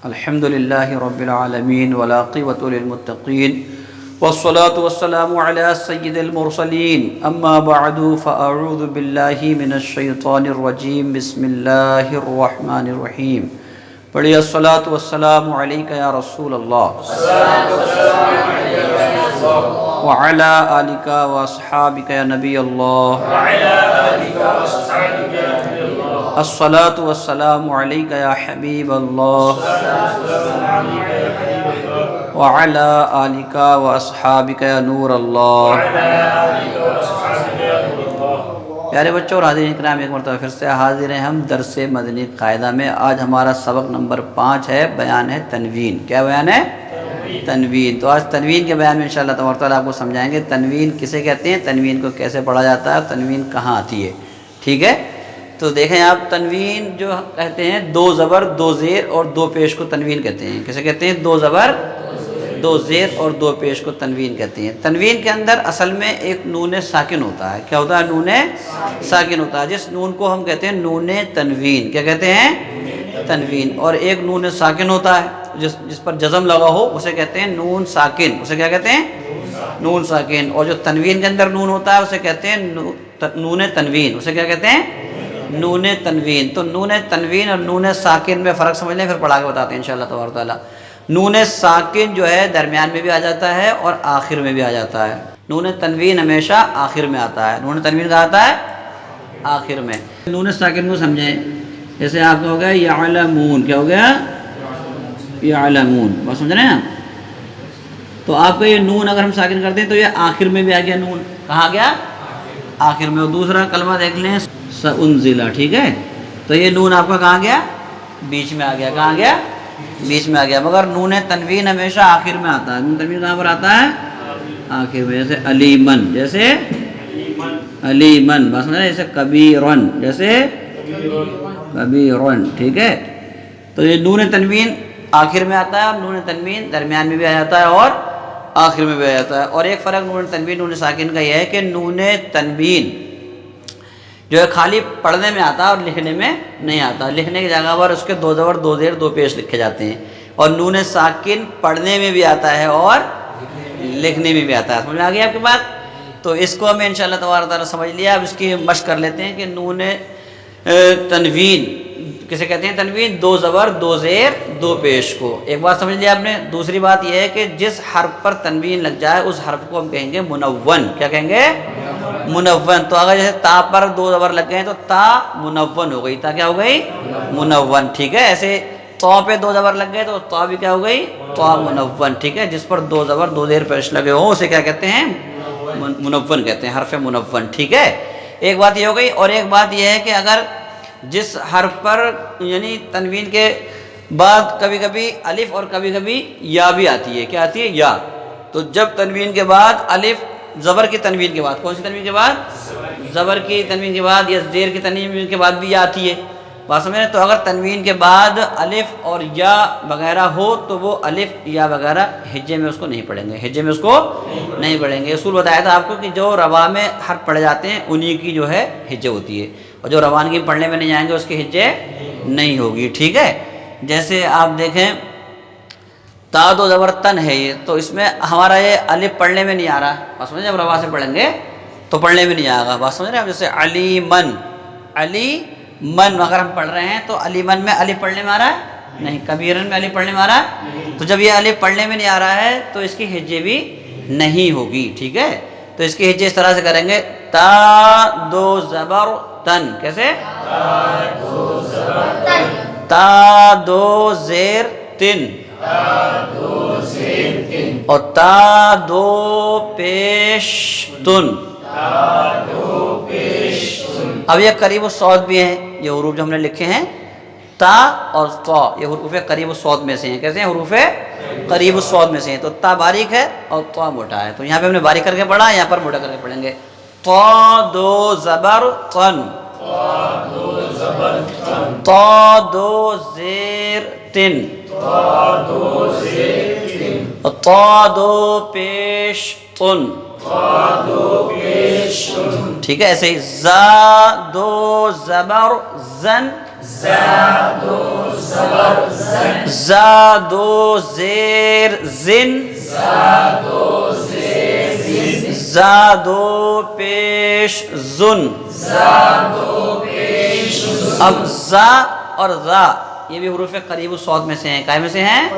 الحمد للہ رب العالمین والعاقبۃ للمتقین والصلاة والسلام علی سید المرسلین اما بعد فاعوذ باللہ من الشیطان الرجیم بسم اللہ الرحمن الرحیم. پڑھیے الصلاة والسلام علیک یا رسول اللہ وعلی آلک واصحابک یا نبی اللہ الصلاة والسلام علیک یا حبیب اللہ وعلی آلک واصحابک یا نور اللہ. پیارے بچوں اور حاضرین کرام، ایک مرتبہ پھر سے حاضر ہیں ہم درس مدنی قاعدہ میں. آج ہمارا سبق نمبر 5 ہے، بیان ہے تنوین. کیا بیان ہے؟ تنوین. تو آج تنوین کے بیان میں انشاءاللہ تبارک تعالیٰ آپ کو سمجھائیں گے تنوین کسے کہتے ہیں، تنوین کو کیسے پڑھا جاتا ہے، تنوین کہاں آتی ہے. ٹھیک ہے، تو دیکھیں آپ، تنوین جو کہتے ہیں 2 زبر 2 زیر اور 2 پیش کو تنوین کہتے ہیں. کیسے کہتے ہیں؟ 2 زبر 2 زیر اور 2 پیش کو تنوین کہتے ہیں. تنوین کے اندر اصل میں ایک نون ساکن ہوتا ہے. کیا ہوتا ہے؟ نون ساکن ہوتا ہے، جس نون کو ہم کہتے ہیں نون تنوین. کیا کہتے ہیں؟ تنوین. اور ایک نون ساکن ہوتا ہے جس پر جزم لگا ہو، اسے کہتے ہیں نون ساکن. اسے کیا کہتے ہیں؟ نون ساکن. اور جو تنوین کے اندر نون ہوتا ہے اسے کہتے ہیں نون تنوین. اسے کیا کہتے ہیں؟ نون تنوین. تو نون تنوین اور نون ساکن میں فرق سمجھ لیں، پھر پڑھا کے بتاتے ہیں انشاءاللہ تبارک تعالیٰ. نون ساکن جو ہے درمیان میں بھی آ جاتا ہے اور آخر میں بھی آ جاتا ہے. نون تنوین ہمیشہ آخر میں آتا ہے. نون تنوین کہاں آتا ہے؟ آخر میں. نون ساکن کو سمجھیں، جیسے آپ کا ہو گیا یعلمون. کیا ہو گیا؟ یعلمون. بات سمجھ رہے ہیں آپ؟ تو آپ کا یہ نون اگر ہم ساکن کرتے ہیں تو یہ آخر میں بھی آ گیا. نون کہاں آ گیا؟ آخر میں. اور دوسرا کلمہ دیکھ لیں سأنزل. ٹھیک ہے، تو یہ نون آپ کا کہاں گیا؟ بیچ میں آ گیا. کہاں گیا؟ بیچ میں آ گیا. مگر نون تنوین ہمیشہ آخر میں آتا ہے. نون تنوین کہاں پر آتا ہے؟ آخر میں. جیسے علیمن، جیسے علیمن. بات سمجھ رہے ہیں؟ جیسے کبیرن، جیسے کبیرن. ٹھیک ہے، تو یہ نون تنوین آخر میں آتا ہے اور نون تنوین درمیان میں بھی آ جاتا ہے اور آخر میں بھی آ جاتا ہے. اور ایک فرق نون تنوین نون ساکن کا یہ ہے کہ نون تنوین جو ہے خالی پڑھنے میں آتا ہے اور لکھنے میں نہیں آتا. لکھنے کی جگہ پر اس کے 2 زبر 2 زیر 2 پیش لکھے جاتے ہیں. اور نون ساکن پڑھنے میں بھی آتا ہے اور لکھنے میں بھی آتا ہے. سمجھ میں آ گئی آپ کی بات؟ تو اس کو ہمیں انشاءاللہ تبارک تعالیٰ سمجھ لیا. اب اس کی مشق کر لیتے ہیں کہ نون تنوین کسے کہتے ہیں؟ تنوین 2 زبر 2 زیر 2 پیش کو. ایک بات سمجھ لیا آپ نے. دوسری بات یہ ہے کہ جس حرف پر تنوین لگ جائے اس حرف کو ہم کہیں گے منون. کیا کہیں گے؟ منون. تو اگر جیسے تا پر 2 زبر لگ گئے تو تا منون ہو گئی. تا کیا ہو گئی؟ منون. ٹھیک ہے، ایسے تو پہ 2 زبر لگ گئے تو تو بھی کیا ہو گئی؟ تو منون. ٹھیک ہے، جس پر 2 زبر 2 زیر پیش لگے ہوں اسے کیا کہتے ہیں؟ منون کہتے ہیں، حرف منون. ٹھیک ہے، ایک بات یہ ہو گئی. اور ایک بات یہ ہے کہ اگر جس حرف پر یعنی تنوین کے بعد کبھی کبھی الف اور کبھی کبھی یا بھی آتی ہے. کیا آتی ہے؟ یا. تو جب تنوین کے بعد الف زبر کی تنوین کے بعد، کون سی تنوین کے بعد؟ زبر کی تنوین کے بعد یا زیر کی تنوین کے بعد بھی یا آتی ہے. بات سمجھ رہے ہیں؟ تو اگر تنوین کے بعد الف اور یا وغیرہ ہو تو وہ الف یا وغیرہ ہجے میں اس کو نہیں پڑھیں گے. ہجے میں اس کو نہیں پڑھیں گے. اصول بتایا تھا آپ کو کہ جو روا میں حرف پڑھے جاتے ہیں انہی کی جو ہے ہجے ہوتی ہے، اور جو روانگی پڑھنے میں نہیں جائیں گے اس کی ہجے نہیں ہوگی. ٹھیک ہے، جیسے آپ دیکھیں تا 2 زبر تن ہے یہ، تو اس میں ہمارا یہ الف پڑھنے میں نہیں آ رہا. بات سمجھیں؟ جب روا سے پڑھیں گے تو پڑھنے میں نہیں آئے گا. بات سمجھ رہے ہیں؟ جیسے علی من، علی من اگر ہم پڑھ رہے ہیں تو علی من میں الف پڑھنے میں آ رہا ہے؟ نہیں. کبیرن میں الف پڑھنے میں آ رہا ہے؟ تو جب یہ الف پڑھنے میں نہیں آ رہا ہے تو اس کی ہجے بھی نہیں ہوگی. ٹھیک ہے، تو اس کی ہجے اس طرح سے کریں گے تا 2 زبر تن. کیسے؟ تا 2 زیر تن اور تا 2 پیش تن. اب یہ قریب الصوت بھی ہیں. یہ حروف جو ہم نے لکھے ہیں تا اور طا، یہ حروف قریب الصوت میں سے ہیں. کیسے ہیں؟ حروف قریب الصوت میں سے ہیں. تو تا باریک ہے اور طا موٹا ہے. تو یہاں پہ ہم نے باریک کر کے پڑھا، یہاں پر موٹا کر کے پڑھیں گے. طا 2 زبر تن، طا 2 زیر تن، طا 2 پیش تن. ٹھیک ہے، ایسے ہی زا 2 زبر زن زادو زیر زن، زادو پیش زن، اب زا اور زا یہ بھی حروف قریب الصوت میں سے ہیں، کائے میں سے ہیں؟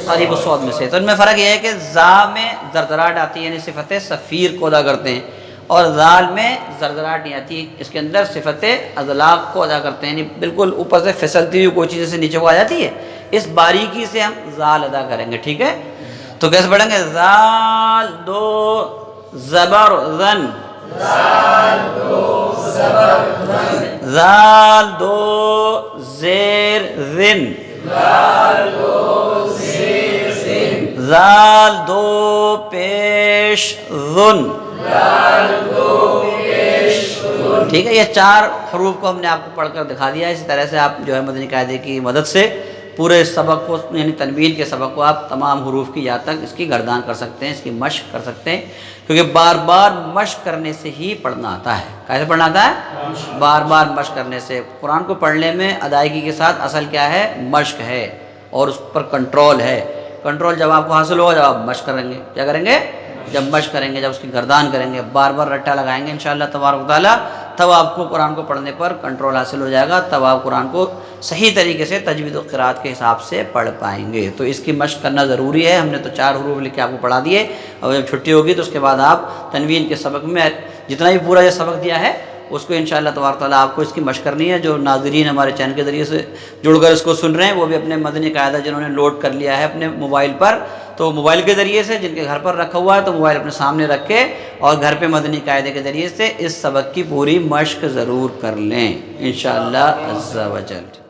قریب الصوت میں سے۔ تو ان میں فرق یہ ہے کہ زا میں زرزراہٹ آتی ہے، یعنی صفت صفیر کو ادا کرتے ہیں، اور زال میں زرزراہٹ نہیں آتی، اس کے اندر صفت اذلاق کو ادا کرتے ہیں، یعنی بالکل اوپر سے پھسلتی ہوئی کوئی چیز سے نیچے کو آ جاتی ہے، اس باریکی سے ہم زال ادا کریں گے، ٹھیک ہے؟ تو کیسے پڑھیں گے؟ زال دو زبر زن، زال دو زیر زن، زال دو پیش زن، ٹھیک ہے؟ یہ چار حروف کو ہم نے آپ کو پڑھ کر دکھا دیا ہے۔ اسی طرح سے آپ جو ہے مدنی قاعدے کی مدد سے پورے سبق کو، یعنی تنوین کے سبق کو آپ تمام حروف کی یاد تک اس کی گردان کر سکتے ہیں، اس کی مشق کر سکتے ہیں، کیونکہ بار بار مشق کرنے سے ہی پڑھنا آتا ہے۔ کیسے پڑھنا آتا ہے؟ بار بار مشق کرنے سے۔ قرآن کو پڑھنے میں ادائیگی کے ساتھ اصل کیا ہے؟ مشق ہے، اور اس پر کنٹرول ہے۔ کنٹرول جب آپ کو حاصل ہوگا جب آپ مشق کریں گے، کیا کریں گے؟ جب مشق کریں گے، جب اس کی گردان کریں گے، بار بار رٹا لگائیں گے انشاءاللہ تبارک و تعالیٰ، تب آپ کو قرآن کو پڑھنے پر کنٹرول حاصل ہو جائے گا، تب آپ قرآن کو صحیح طریقے سے تجوید و قرات کے حساب سے پڑھ پائیں گے۔ تو اس کی مشق کرنا ضروری ہے۔ ہم نے تو 4 حروف لکھ کے آپ کو پڑھا دیے، اور جب چھٹی ہوگی تو اس کے بعد آپ تنوین کے سبق میں جتنا بھی پورا یہ سبق دیا ہے اس کو انشاءاللہ تبارک تعالیٰ آپ کو اس کی مشق کرنی ہے۔ جو ناظرین ہمارے چینل کے ذریعے سے جڑ کر اس کو سن رہے ہیں، وہ بھی اپنے مدنی قاعدہ جنہوں نے لوڈ کر لیا ہے اپنے موبائل پر، تو موبائل کے ذریعے سے، جن کے گھر پر رکھا ہوا ہے تو موبائل اپنے سامنے رکھ کے اور گھر پہ مدنی قاعدے کے ذریعے سے اس سبق کی پوری مشق ضرور کر لیں انشاءاللہ عز و جل۔